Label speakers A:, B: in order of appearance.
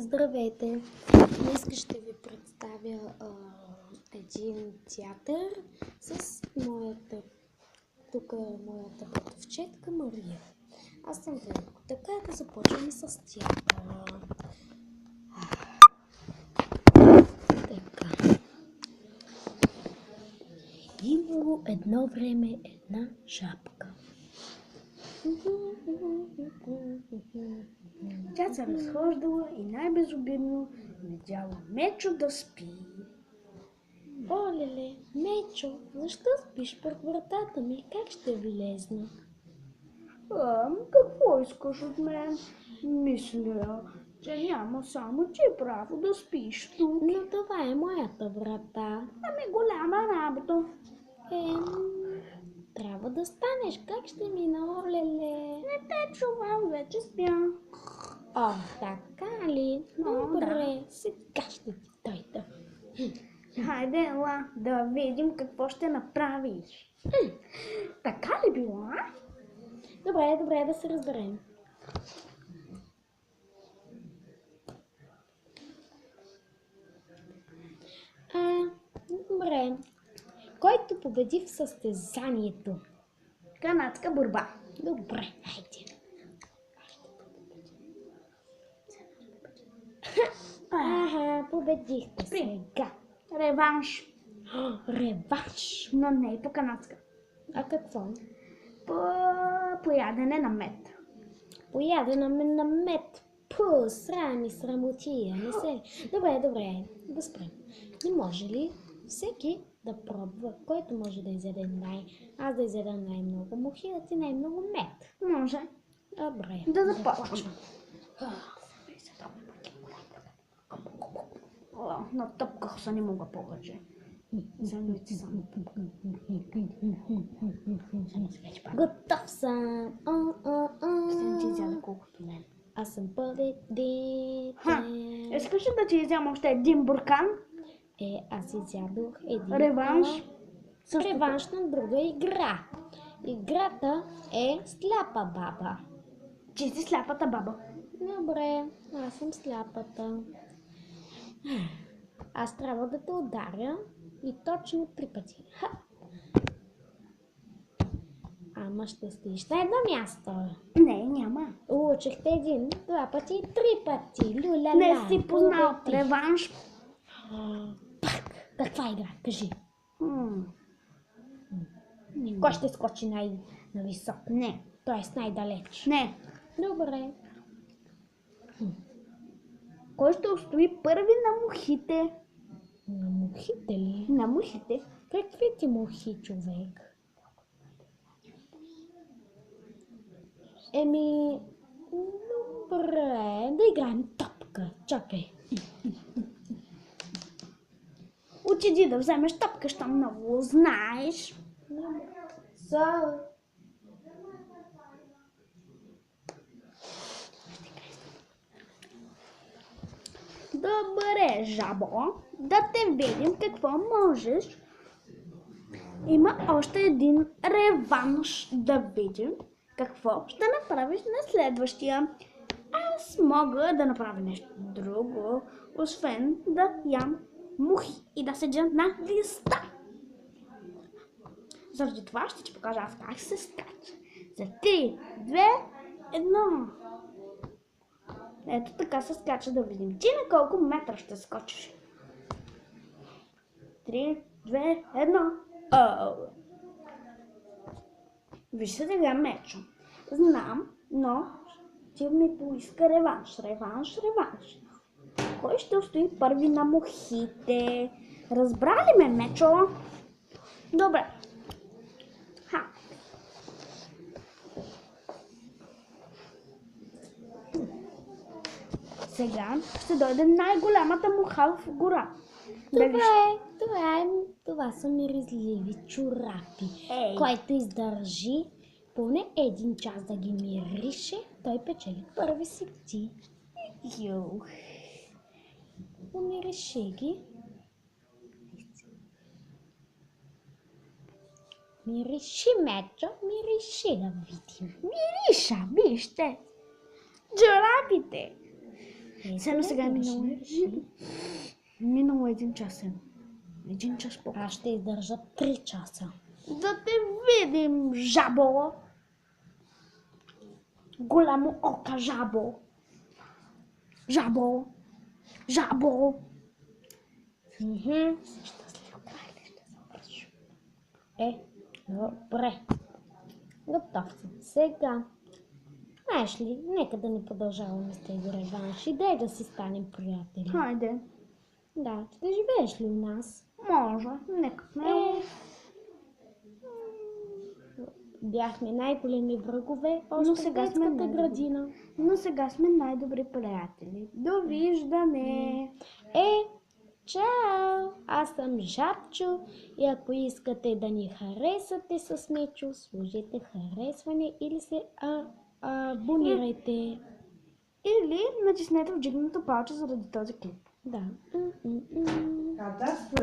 A: Здравейте! Днес ще ви представя един театър с моята братовчетка Мария. Аз съм Велико. Така да започваме с театъра. Така. Имало едно време една жабка.
B: Тя се разхождала и най-безобидно видяла Мечо да спи.
A: Олеле, Мечо, защо спиш пред вратата ми? Как ще влезна?
B: Какво искаш от мен? Мисля, че няма само ти право да спиш тук.
A: Но това е моята врата.
B: Голяма работа.
A: Трябва да станеш. Как ще мина, олеле?
B: Не те чувам, вече спя.
A: О, така ли? Добре, сега ще ти дойда.
B: Хайде, ела, да видим какво ще направиш. Така ли била?
A: Добре, да се разберем. Добре. Който победи в състезанието?
B: Канадска борба.
A: Добре, хайде. Победихте сега.
B: Реванш.
A: Реванш.
B: Но не и по канадска.
A: А какво?
B: По ядене на мед.
A: Поядена на мед. Срам и срамотия. Не се... Добре, да спрем. Не може ли всеки да пробва, който може да изяде аз да изяда най-много мухи, а ти най-много мед?
B: Може.
A: Добре.
B: Да започвам. Натъпках се, не мога повече.
A: Готов съм.
B: Ти изяда колкото мен.
A: Аз съм победител.
B: Искаш ли да ти изям още един буркан?
A: Аз изядох един.
B: Реванш.
A: Реванш на друга игра. Играта е сляпа баба.
B: Ти си сляпата баба.
A: Добре, аз съм сляпата. Аз трябва да те ударя и точно 3 пъти. Ама ще стоиш на едно място.
B: Не, няма.
A: Учихте 1, 2 пъти и 3 пъти. Люля-ля.
B: Не си познал. Реванш.
A: Пак. Каква игра? Кажи.
B: Не.
A: Кой ще скочи най-нависок?
B: Не.
A: Тоест най-далеч.
B: Не.
A: Добре.
B: Кой ще устои първи на мухите?
A: На мухите ли?
B: На мухите.
A: Какви ти мухи, човек? Добре, да играем топка. Чакай.
B: Отиди да вземеш топка, що много знаеш. Добре, жабо, да те видим какво можеш. Има още един реванш да видим какво ще направиш на следващия. Аз мога да направя нещо друго, освен да ям мухи и да седя на листа. Заради това ще ти покажа аз как се скача. За 3, 2, 1. Ето така се скача, да видим. Ти на колко метра ще скочиш? 3, 2, 1. Виж се сега, Мечо. Знам, но ти ми поиска реванш. Кой ще устои първи на мухите? Разбра ли ме, Мечо? Добре. Сега ще дойде най-голямата муха в гора.
A: Това са миризливи чорапи. Който издържи поне 1 час да ги мирише, той печели първи си ти. Помириши ги. Мириши, Мечо, мириши да видим.
B: Мириша, вижте. Чорапите. Само сега е минало.
A: реши.
B: Минало 1 час. 1 час по.
A: Аз ще издържа 3 часа.
B: Да те видим, жабо. Голямо ока жабо. Жабо. Жабо.
A: Щастлив край ли ще завършим? Добре. Готов съм. Сега. Знаеш ли, нека да не продължаваме с тези реванши. Дай да си станем приятели.
B: Хайде.
A: Да, ще живееш ли у нас?
B: Може. Нека сме.
A: Бяхме най-големи врагове
B: Но
A: още в
B: сега сме
A: детската
B: най-добри.
A: градина.
B: Но сега сме най-добри приятели. Довиждане.
A: Чао! Аз съм Жабчо и ако искате да ни харесате с Мечо, сложете харесване или се абонирайте.
B: Или натиснете вдигнато палче заради този клип.
A: Да.
C: Катастрофа.